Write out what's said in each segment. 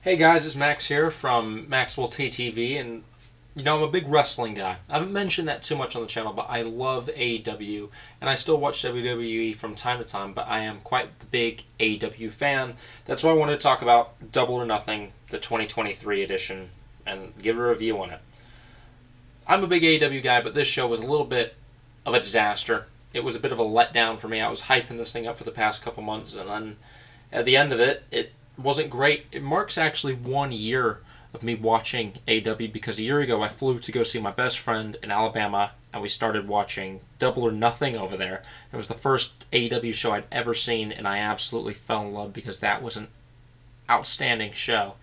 Hey guys, it's Max here from Maxwell TTV, and I'm a big wrestling guy. I haven't mentioned that too much on the channel, but I love AEW, and I still watch WWE from time to time, but I am quite the big AEW fan. That's why I wanted to talk about Double or Nothing, the 2023 edition, and give a review on it. I'm a big AEW guy, but this show was a little bit of a disaster. It was a bit of a letdown for me. I was hyping this thing up for the past couple months, and then at the end of it, it wasn't great. It marks actually 1 year of me watching AEW because a year ago I flew to go see my best friend in Alabama and we started watching Double or Nothing over there. It was the first AEW show I'd ever seen and I absolutely fell in love because that was an outstanding show.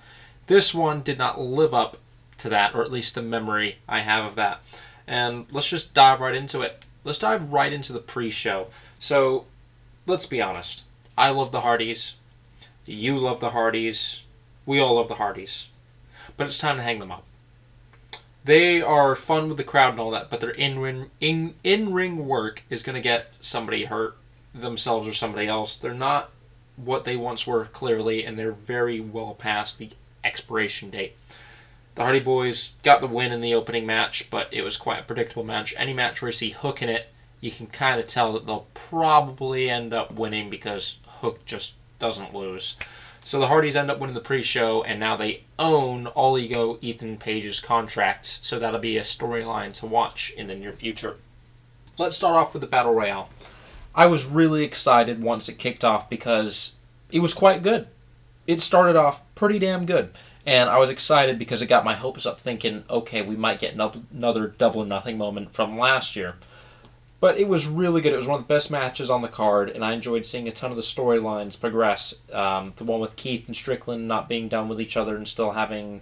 This one did not live up to that, or at least the memory I have of that. And let's just dive right into it. Let's dive right into the pre-show. So, let's be honest. I love the Hardys. You love the Hardys. We all love the Hardys. But it's time to hang them up. They are fun with the crowd and all that, but their in-ring work is going to get somebody hurt, themselves or somebody else. They're not what they once were, clearly, and they're very well past the expiration date. The Hardy Boys got the win in the opening match, but it was quite a predictable match. Any match where you see Hook in it, you can kind of tell that they'll probably end up winning because Hook just doesn't lose. So the Hardys end up winning the pre-show, and now they own All Ego Ethan Page's contract, so that'll be a storyline to watch in the near future. Let's start off with the Battle Royale. I was really excited once it kicked off because it was quite good. It started off pretty damn good, and I was excited because it got my hopes up thinking, okay, we might get another Double or Nothing moment from last year. But it was really good. It was one of the best matches on the card, and I enjoyed seeing a ton of the storylines progress. The one with Keith and Strickland not being done with each other and still having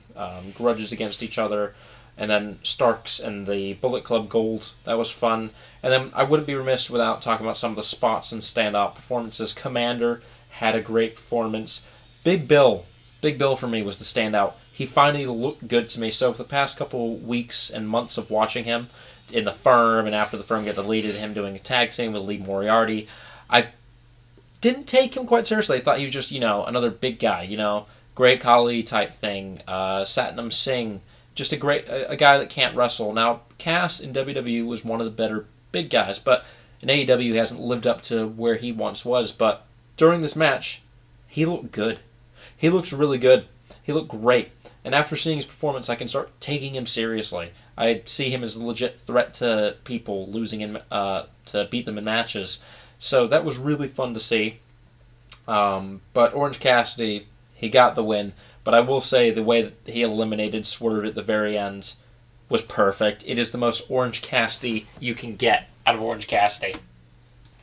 grudges against each other. And then Starks and the Bullet Club Gold. That was fun. And then I wouldn't be remiss without talking about some of the spots and standout performances. Commander had a great performance. Big Bill for me was the standout. He finally looked good to me. So for the past couple weeks and months of watching him in the firm, and after the firm got deleted, him doing a tag team with Lee Moriarty, I didn't take him quite seriously. I thought he was just, another big guy, Great Khali type thing. Satnam Singh, just a guy that can't wrestle. Now, Cass in WWE was one of the better big guys, but in AEW he hasn't lived up to where he once was. But during this match, he looked good. He looks really good. He looked great. And after seeing his performance, I can start taking him seriously. I see him as a legit threat to people losing to beat them in matches. So that was really fun to see. But Orange Cassidy, he got the win. But I will say the way that he eliminated Swerve at the very end was perfect. It is the most Orange Cassidy you can get out of Orange Cassidy.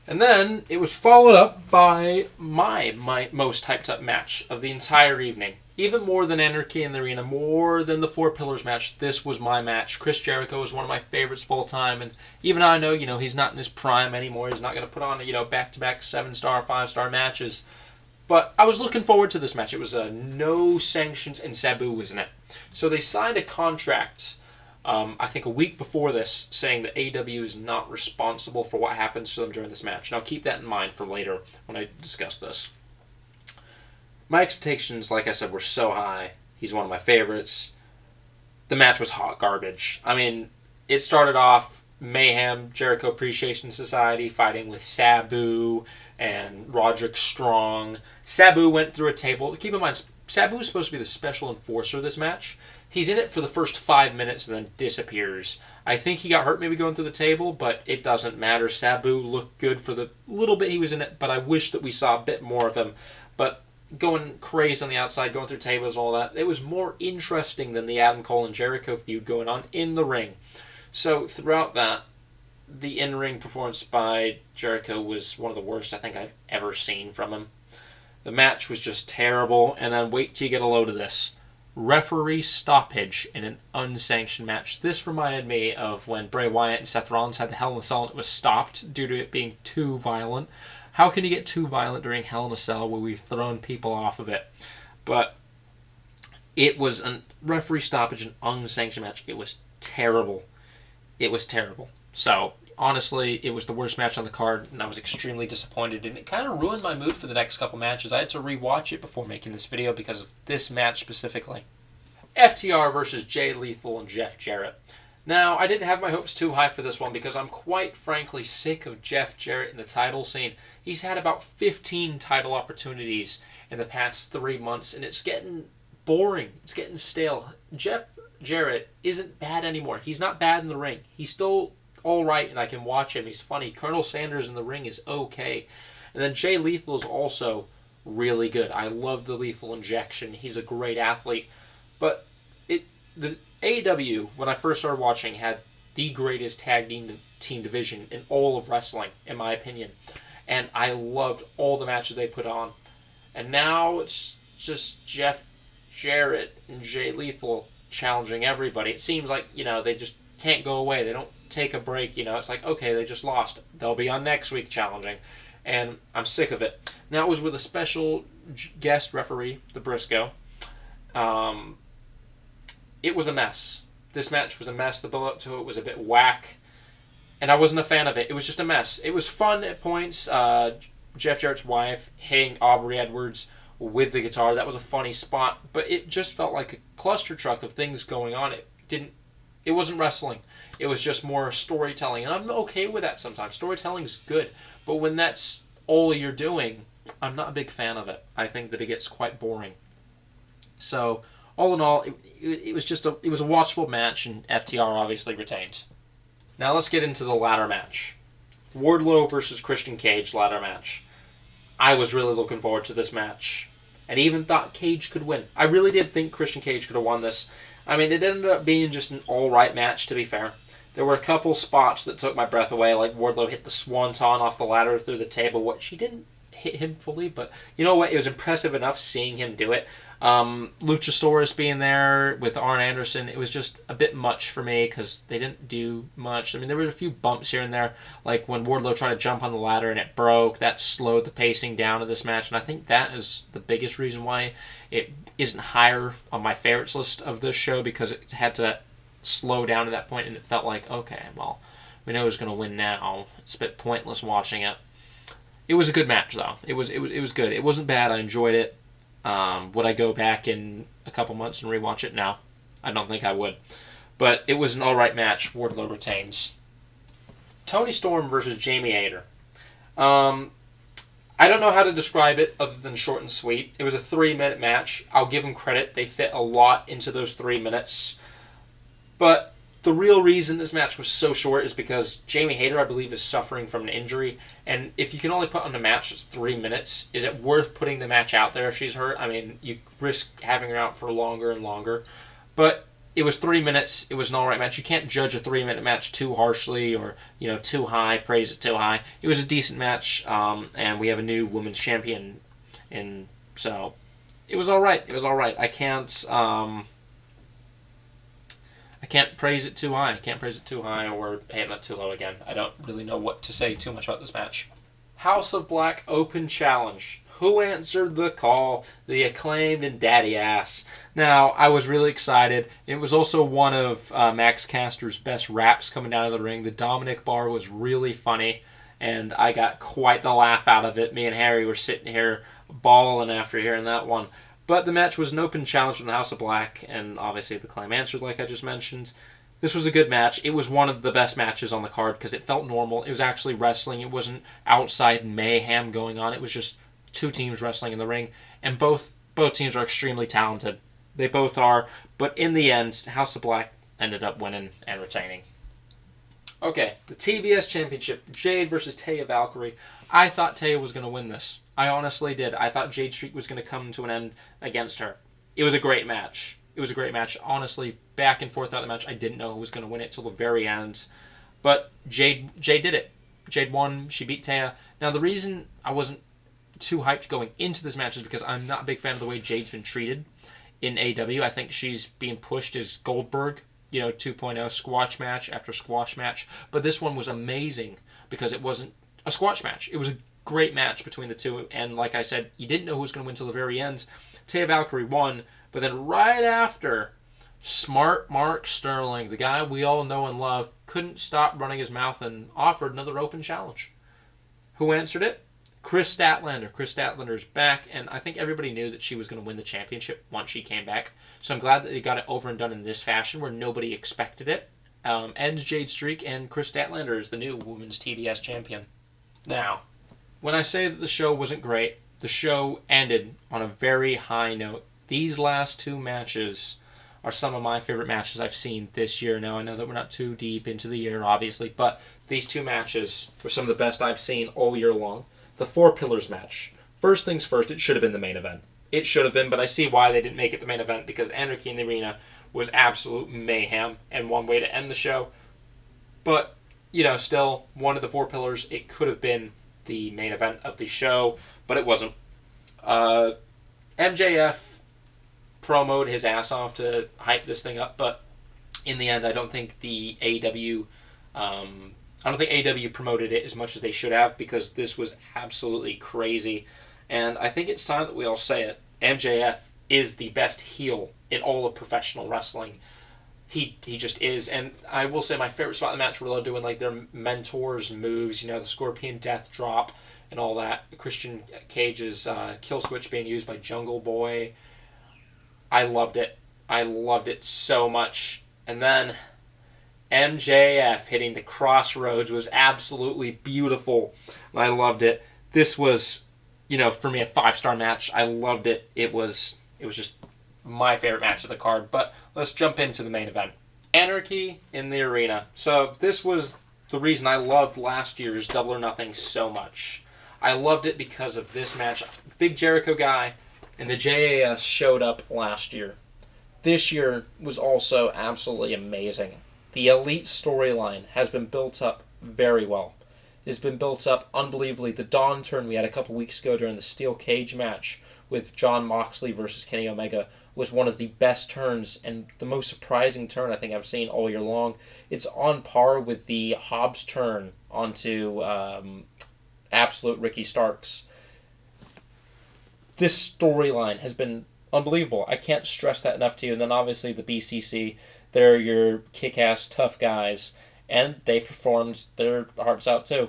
And then it was followed up by my most hyped up match of the entire evening. Even more than Anarchy in the Arena, more than the Four Pillars match, this was my match. Chris Jericho is one of my favorites of all time, and even I know, he's not in his prime anymore. He's not going to put on, back-to-back 7-star, 5-star matches. But I was looking forward to this match. It was no sanctions, and Sabu was in it. So they signed a contract, I think a week before this, saying that AEW is not responsible for what happens to them during this match. Now keep that in mind for later when I discuss this. My expectations, like I said, were so high. He's one of my favorites. The match was hot garbage. I mean, it started off Mayhem, Jericho Appreciation Society, fighting with Sabu and Roderick Strong. Sabu went through a table. Keep in mind, Sabu is supposed to be the special enforcer of this match. He's in it for the first 5 minutes and then disappears. I think he got hurt maybe going through the table, but it doesn't matter. Sabu looked good for the little bit he was in it, but I wish that we saw a bit more of him. But going crazy on the outside, going through tables, all that. It was more interesting than the Adam Cole and Jericho feud going on in the ring. So throughout that, the in-ring performance by Jericho was one of the worst I think I've ever seen from him. The match was just terrible, and then wait till you get a load of this. Referee stoppage in an unsanctioned match. This reminded me of when Bray Wyatt and Seth Rollins had the Hell in a Cell and it was stopped due to it being too violent. How can you get too violent during Hell in a Cell where we've thrown people off of it? But it was a referee stoppage, an unsanctioned match. It was terrible. It was terrible. So Honestly, it was the worst match on the card, and I was extremely disappointed, and it kind of ruined my mood for the next couple matches. I had to rewatch it before making this video because of this match specifically. FTR versus Jay Lethal and Jeff Jarrett. Now, I didn't have my hopes too high for this one because I'm quite frankly sick of Jeff Jarrett in the title scene. He's had about 15 title opportunities in the past 3 months, and it's getting boring. It's getting stale. Jeff Jarrett isn't bad anymore. He's not bad in the ring. He's still all right, and I can watch him. He's funny. Colonel Sanders in the ring is okay. And then Jay Lethal is also really good. I love the lethal injection. He's a great athlete. But the AEW, when I first started watching, had the greatest tag team division in all of wrestling, in my opinion. And I loved all the matches they put on. And now it's just Jeff Jarrett and Jay Lethal challenging everybody. It seems like, they just can't go away. They don't take a break. It's like, okay, they just lost. They'll be on next week challenging. And I'm sick of it. Now, it was with a special guest referee, the Briscoe. It was a mess. This match was a mess. The build-up to it was a bit whack. And I wasn't a fan of it. It was just a mess. It was fun at points. Jeff Jarrett's wife hitting Aubrey Edwards with the guitar. That was a funny spot. But it just felt like a cluster truck of things going on. It wasn't wrestling. It was just more storytelling. And I'm okay with that sometimes. Storytelling is good. But when that's all you're doing, I'm not a big fan of it. I think that it gets quite boring. So, all in all, it was a watchable match, and FTR obviously retained. Now let's get into the ladder match. Wardlow versus Christian Cage ladder match. I was really looking forward to this match. And even thought Cage could win. I really did think Christian Cage could have won this. I mean, it ended up being just an alright match, to be fair. There were a couple spots that took my breath away, like Wardlow hit the swanton off the ladder through the table, which he didn't hit him fully, but you know what? It was impressive enough seeing him do it. Luchasaurus being there with Arn Anderson, it was just a bit much for me because they didn't do much. I mean, there were a few bumps here and there, like when Wardlow tried to jump on the ladder and it broke. That slowed the pacing down of this match, and I think that is the biggest reason why it isn't higher on my favorites list of this show, because it had to slow down to that point, and it felt like, okay, well, we know who's going to win now. It's a bit pointless watching it. It was a good match, though. It was good. It wasn't bad. I enjoyed it. Would I go back in a couple months and rewatch it? No, I don't think I would. But it was an alright match. Wardlow retains. Tony Storm versus Jamie Hayter. I don't know how to describe it other than short and sweet. It was a 3-minute match. I'll give them credit. They fit a lot into those 3 minutes. But the real reason this match was so short is because Jamie Hayter, I believe, is suffering from an injury. And if you can only put on a match that's 3 minutes, is it worth putting the match out there if she's hurt? I mean, you risk having her out for longer and longer. But it was 3 minutes. It was an alright match. You can't judge a 3-minute match too harshly or, too high, praise it too high. It was a decent match, and we have a new women's champion. And so, it was alright. It was alright. I can't praise it too high. I can't praise it too high or hit it too low again. I don't really know what to say too much about this match. House of Black Open Challenge. Who answered the call? The Acclaimed and Daddy Ass. Now, I was really excited. It was also one of Max Caster's best raps coming down to the ring. The Dominic bar was really funny, and I got quite the laugh out of it. Me and Harry were sitting here bawling after hearing that one. But the match was an open challenge from the House of Black, and obviously the Acclaim answered, like I just mentioned. This was a good match. It was one of the best matches on the card because it felt normal. It was actually wrestling. It wasn't outside mayhem going on. It was just two teams wrestling in the ring, and both teams are extremely talented. They both are, but in the end, House of Black ended up winning and retaining. Okay, the TBS Championship, Jade versus Taya Valkyrie. I thought Taya was going to win this. I honestly did. I thought Jade's streak was going to come to an end against her. It was a great match. Honestly, back and forth throughout the match, I didn't know who was going to win it till the very end. But Jade did it. Jade won. She beat Taya. Now, the reason I wasn't too hyped going into this match is because I'm not a big fan of the way Jade's been treated in AEW. I think she's being pushed as Goldberg, 2.0 squash match after squash match. But this one was amazing because it wasn't a squash match. It was a great match between the two, and like I said, you didn't know who was going to win till the very end. Taya Valkyrie won, but then right after, smart Mark Sterling, the guy we all know and love, couldn't stop running his mouth and offered another open challenge. Who answered it? Chris Statlander. Chris Statlander's back, and I think everybody knew that she was going to win the championship once she came back. So I'm glad that they got it over and done in this fashion where nobody expected it. Ends Jade Streak, and Chris Statlander is the new Women's TBS champion. Now, when I say that the show wasn't great, the show ended on a very high note. These last two matches are some of my favorite matches I've seen this year. Now, I know that we're not too deep into the year, obviously, but these two matches were some of the best I've seen all year long. The Four Pillars match. First things first, it should have been the main event. It should have been, but I see why they didn't make it the main event, because Anarchy in the Arena was absolute mayhem and one way to end the show. But, still, one of the Four Pillars, it could have been the main event of the show, but it wasn't. MJF promoted his ass off to hype this thing up, but in the end, I don't think the AEW promoted it as much as they should have, because this was absolutely crazy. And I think it's time that we all say it. MJF is the best heel in all of professional wrestling. He just is. And I will say my favorite spot in the match where they're doing like their mentors' moves, the Scorpion Death Drop and all that. Christian Cage's kill switch being used by Jungle Boy. I loved it. I loved it so much. And then MJF hitting the Crossroads was absolutely beautiful. And I loved it. This was, for me, a 5-star match. I loved it. It was just my favorite match of the card. But let's jump into the main event. Anarchy in the Arena. So this was the reason I loved last year's Double or Nothing so much. I loved it because of this match. Big Jericho guy and the JAS showed up last year. This year was also absolutely amazing. The Elite storyline has been built up very well. It has been built up unbelievably. The Dawn turn we had a couple weeks ago during the Steel Cage match with Jon Moxley versus Kenny Omega was one of the best turns and the most surprising turn I think I've seen all year long. It's on par with the Hobbs turn onto Absolute Ricky Starks. This storyline has been unbelievable. I can't stress that enough to you. And then obviously the BCC, they're your kick-ass tough guys, and they performed their hearts out too.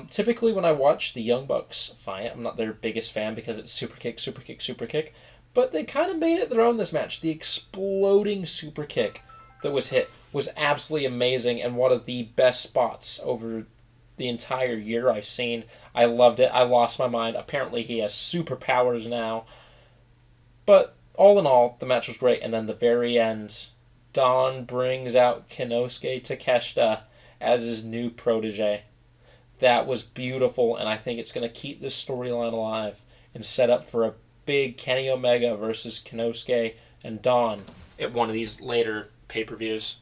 Typically when I watch the Young Bucks fight, I'm not their biggest fan because it's super kick, super kick, super kick, but they kind of made it their own this match. The exploding super kick that was hit was absolutely amazing and one of the best spots over the entire year I've seen. I loved it. I lost my mind. Apparently he has superpowers now. But all in all, the match was great. And then the very end, Don brings out Kenosuke Takeshita as his new protege. That was beautiful, and I think it's going to keep this storyline alive and set up for a big Kenny Omega versus Kenosuke and Don at one of these later pay-per-views.